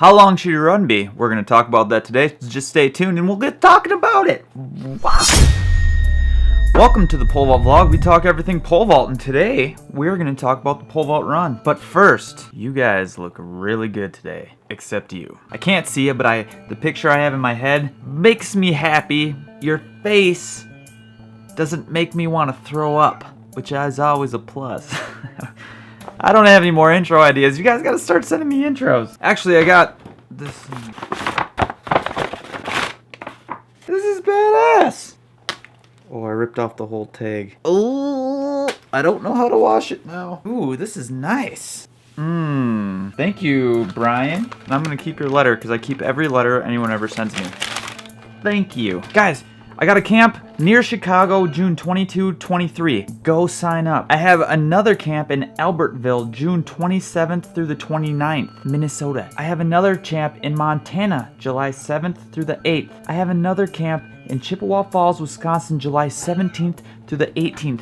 How long should your run be? We're going to talk about that today. So just stay tuned and we'll get talking about it. Wow. Welcome to the pole vault vlog. We talk everything pole vault, and today we're going to talk about the pole vault run. But first, you guys look really good today, except you. I can't see it, but the picture I have in my head makes me happy. Your face doesn't make me want to throw up, which is always a plus. I don't have any more intro ideas. You guys got to start sending me intros. Actually, I got this. This is badass. Oh, I ripped off the whole tag. Oh, I don't know how to wash it now. Ooh, this is nice. Thank you, Brian. And I'm going to keep your letter because I keep every letter anyone ever sends me. Thank you. Guys, I got a camp near Chicago, June 22, 23. Go sign up. I have another camp in Albertville, June 27th through the 29th, Minnesota. I have another camp in Montana, July 7th through the 8th. I have another camp in Chippewa Falls, Wisconsin, July 17th through the 18th.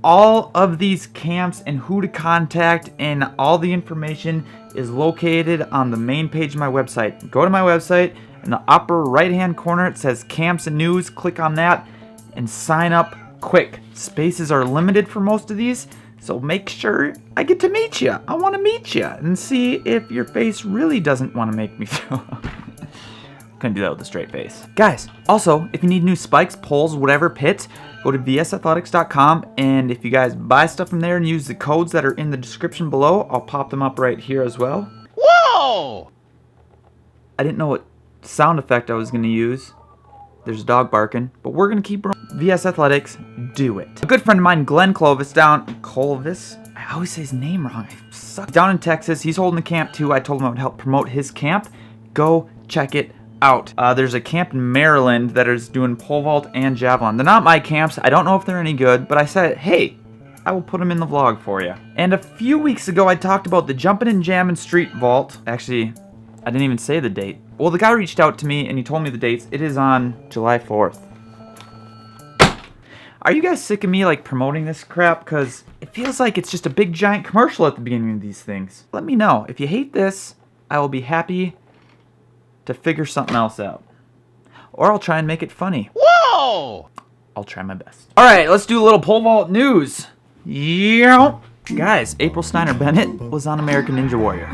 All of these camps and who to contact and all the information is located on the main page of my website. Go to my website. In the upper right hand corner it says camps and news. Click on that and sign up quick. Spaces are limited for most of these, so make sure I get to meet you. I want to meet you and see if your face really doesn't want to make me throw up. Couldn't do that with a straight face. Guys, also, if you need new spikes, poles, whatever, pits, go to vsathletics.com, and if you guys buy stuff from there and use the codes that are in the description below, I'll pop them up right here as well. Whoa! I didn't know what sound effect I was going to use. There's a dog barking, but we're going to keep VS Athletics. Do it. A good friend of mine, Glenn Clovis, I always say his name wrong. I suck. Down in Texas, he's holding a camp too. I told him I would help promote his camp. Go check it out. There's a camp in Maryland that is doing pole vault and javelin. They're not my camps. I don't know if they're any good, but I said, hey, I will put them in the vlog for you. And a few weeks ago, I talked about the Jumpin' and Jammin' Street Vault. Actually, I didn't even say the date. Well, the guy reached out to me and he told me the dates. It is on July 4th. Are you guys sick of me like promoting this crap? Because it feels like it's just a big giant commercial at the beginning of these things. Let me know. If you hate this, I will be happy to figure something else out. Or I'll try and make it funny. Whoa! I'll try my best. Alright, let's do a little pole vault news. Yeah. Guys, April Snyder Bennett was on American Ninja Warrior.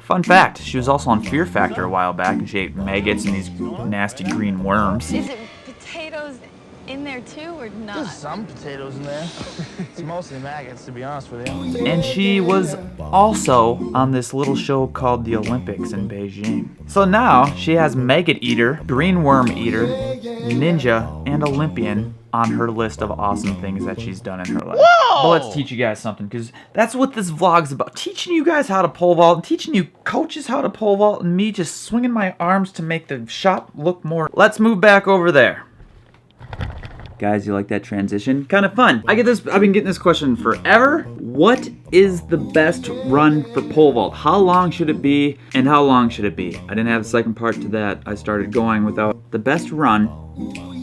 Fun fact, she was also on Fear Factor a while back and she ate maggots and these nasty green worms. Is it potatoes in there too or not? There's some potatoes in there. It's mostly maggots, to be honest with you. And she was also on this little show called The Olympics in Beijing. So now she has maggot eater, green worm eater, ninja, and Olympian on her list of awesome things that she's done in her life. Whoa! But let's teach you guys something, because that's what this vlog's about. Teaching you guys how to pole vault, and teaching you coaches how to pole vault, and me just swinging my arms to make the shop look more. Let's move back over there. Guys, you like that transition? Kind of fun. I've been getting this question forever. What is the best run for pole vault? How long should it be, and how long should it be? I didn't have a second part to that. I started going without. The best run,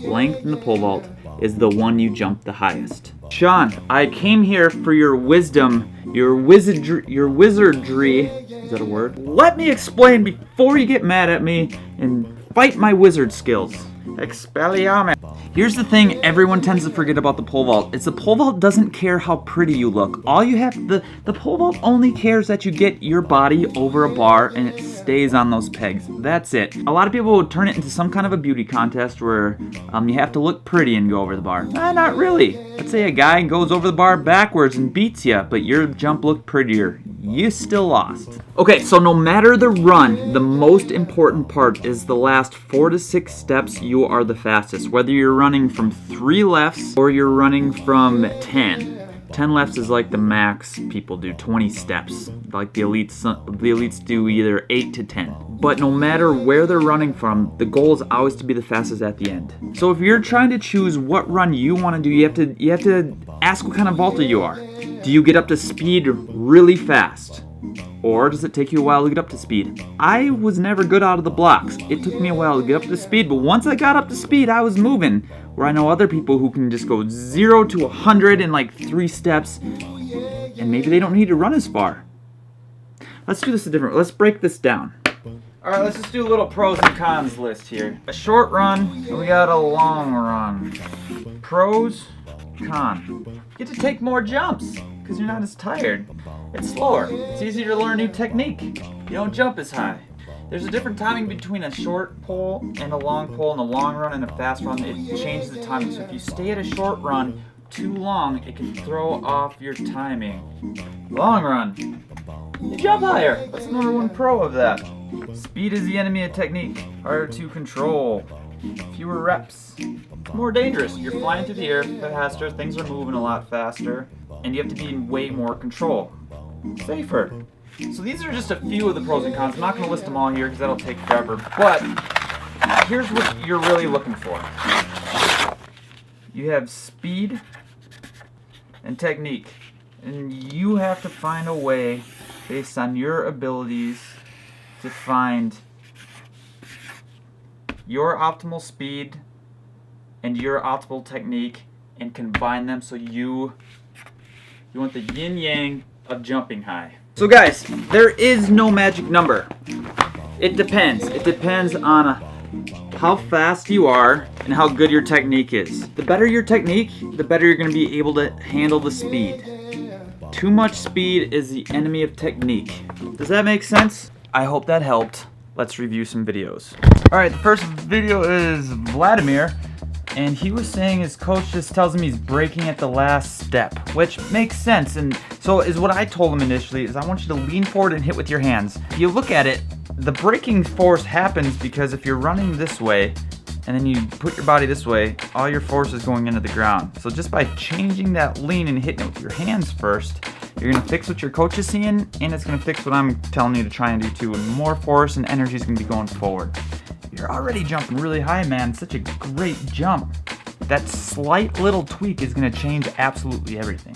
length in the pole vault, is the one you jump the highest. Shawn, I came here for your wisdom, your wizardry. Is that a word? Let me explain before you get mad at me and fight my wizard skills. Expelliarmus. Here's the thing everyone tends to forget about the pole vault. It's the pole vault doesn't care how pretty you look. All you have, the pole vault only cares that you get your body over a bar and it stays on those pegs. That's it. A lot of people would turn it into some kind of a beauty contest where you have to look pretty and go over the bar. Not really. Let's say a guy goes over the bar backwards and beats you, but your jump looked prettier. You still lost. Okay, so no matter the run, the most important part is the last 4 to 6 steps you are the fastest. Whether you're running from 3 lefts or you're running from 10. 10 lefts is like the max people do, 20 steps. Like the elites do either 8 to 10. But no matter where they're running from, the goal is always to be the fastest at the end. So if you're trying to choose what run you want to do, you have to ask what kind of vaulter you are. Do you get up to speed really fast? Or does it take you a while to get up to speed? I was never good out of the blocks. It took me a while to get up to speed, but once I got up to speed, I was moving. Where I know other people who can just go 0 to 100 in like 3 steps, and maybe they don't need to run as far. let's do this a different. Let's break this down. All right, let's just do a little pros and cons list here. A short run, and we got a long run. Pros, con. You get to take more jumps because you're not as tired. It's slower. It's easier to learn new technique. You don't jump as high. There's a different timing between a short pole and a long pole. In a long run and a fast run, it changes the timing. So if you stay at a short run too long, it can throw off your timing. Long run, you jump higher. That's the number one pro of that. Speed is the enemy of technique. Harder to control. Fewer reps. More dangerous. You're flying through the air faster. Things are moving a lot faster. And you have to be in way more control. Safer. So these are just a few of the pros and cons. I'm not going to list them all here because that'll take forever. But here's what you're really looking for. You have speed and technique. And you have to find a way, based on your abilities, to find your optimal speed and your optimal technique and combine them so you want the yin-yang of jumping high. So guys, there is no magic number. It depends. It depends on how fast you are and how good your technique is. The better your technique, the better you're going to be able to handle the speed. Too much speed is the enemy of technique. Does that make sense? I hope that helped. Let's review some videos. Alright, the first video is Vladimir, and he was saying his coach just tells him he's braking at the last step, which makes sense. And so is what I told him initially is I want you to lean forward and hit with your hands. If you look at it, the braking force happens because if you're running this way and then you put your body this way, all your force is going into the ground. So just by changing that lean and hitting it with your hands first, you're going to fix what your coach is seeing, and it's going to fix what I'm telling you to try and do too. And more force and energy is going to be going forward. You're already jumping really high, man. Such a great jump. That slight little tweak is going to change absolutely everything.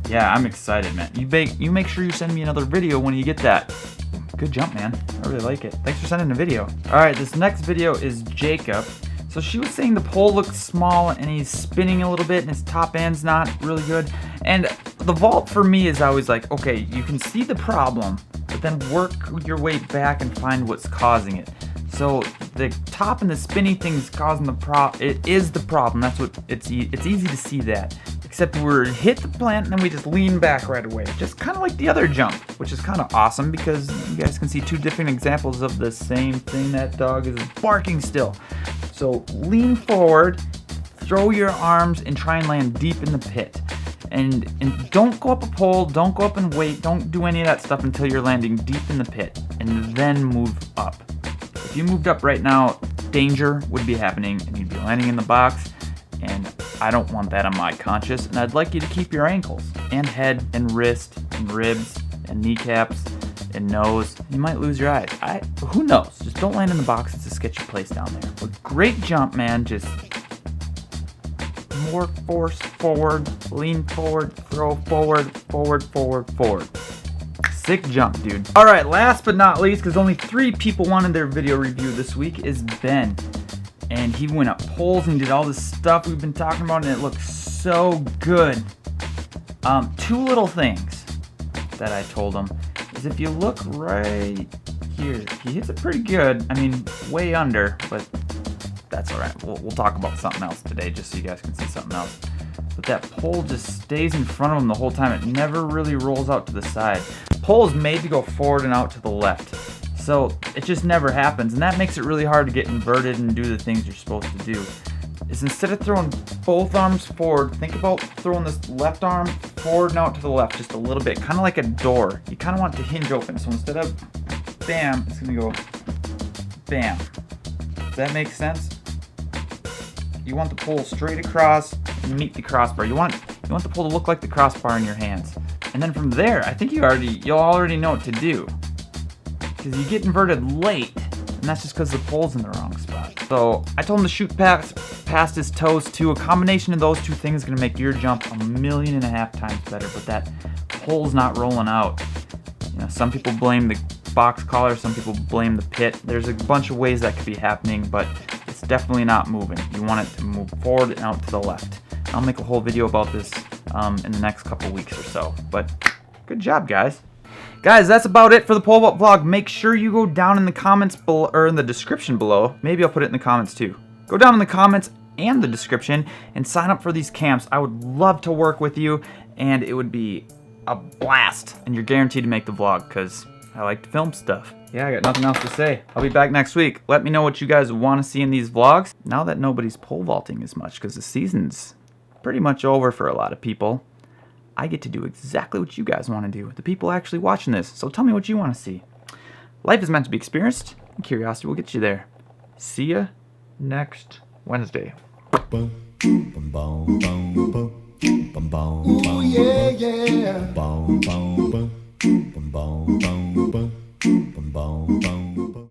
Yeah, I'm excited, man. You make sure you send me another video when you get that. Good jump, man. I really like it. Thanks for sending the video. Alright, this next video is Jacob. So she was saying the pole looks small and he's spinning a little bit and his top end's not really good. And the vault for me is always like, okay, you can see the problem, but then work your way back and find what's causing it. So the top and the spinny thing is causing the problem. It is the problem. That's what it's easy to see that. Except we're hit the plant and then we just lean back right away. Just kind of like the other jump, which is kind of awesome because you guys can see two different examples of the same thing. That dog is barking still. So lean forward, throw your arms, and try and land deep in the pit. And don't go up a pole, don't go up and wait, don't do any of that stuff until you're landing deep in the pit, and then move up. If you moved up right now, danger would be happening, and you'd be landing in the box, and I don't want that on my conscience, and I'd like you to keep your ankles, and head, and wrist, and ribs, and kneecaps, and nose. You might lose your eyes. Who knows? Just don't land in the box. It's a sketchy place down there. But great jump, man. Just more force forward, lean forward, throw forward, forward, forward, forward. Sick jump, dude. Alright, last but not least, because only 3 people wanted their video review this week, is Ben. And he went up poles and did all this stuff we've been talking about, and it looks so good. 2 little things that I told him is if you look right here, he hits it pretty good. I mean, way under, but that's alright. We'll talk about something else today just so you guys can see something else. But that pole just stays in front of him the whole time. It never really rolls out to the side. The pole is made to go forward and out to the left. So it just never happens. And that makes it really hard to get inverted and do the things you're supposed to do. Is instead of throwing both arms forward, think about throwing this left arm forward and out to the left just a little bit. Kind of like a door. You kind of want it to hinge open. So instead of bam, it's going to go bam. Does that make sense? You want the pole straight across and meet the crossbar. You want the pole to look like the crossbar in your hands. And then from there, I think you'll already know what to do. Because you get inverted late, and that's just because the pole's in the wrong spot. So I told him to shoot past his toes too. A combination of those 2 things is going to make your jump 1.5 million times better. But that pole's not rolling out. You know, some people blame the box collar, some people blame the pit. There's a bunch of ways that could be happening, but it's definitely not moving. You want it to move forward and out to the left. I'll make a whole video about this in the next couple weeks or so. But good job, guys. Guys, that's about it for the pole vault vlog. Make sure you go down in the comments below, or in the description below. Maybe I'll put it in the comments too. Go down in the comments and the description and sign up for these camps. I would love to work with you, and it would be a blast. And you're guaranteed to make the vlog because I like to film stuff. Yeah, I got nothing else to say. I'll be back next week. Let me know what you guys want to see in these vlogs. Now that nobody's pole vaulting as much because the season's pretty much over for a lot of people, I get to do exactly what you guys want to do. The people actually watching this. So tell me what you want to see. Life is meant to be experienced, and curiosity will get you there. See ya next Wednesday. Ooh, yeah, yeah.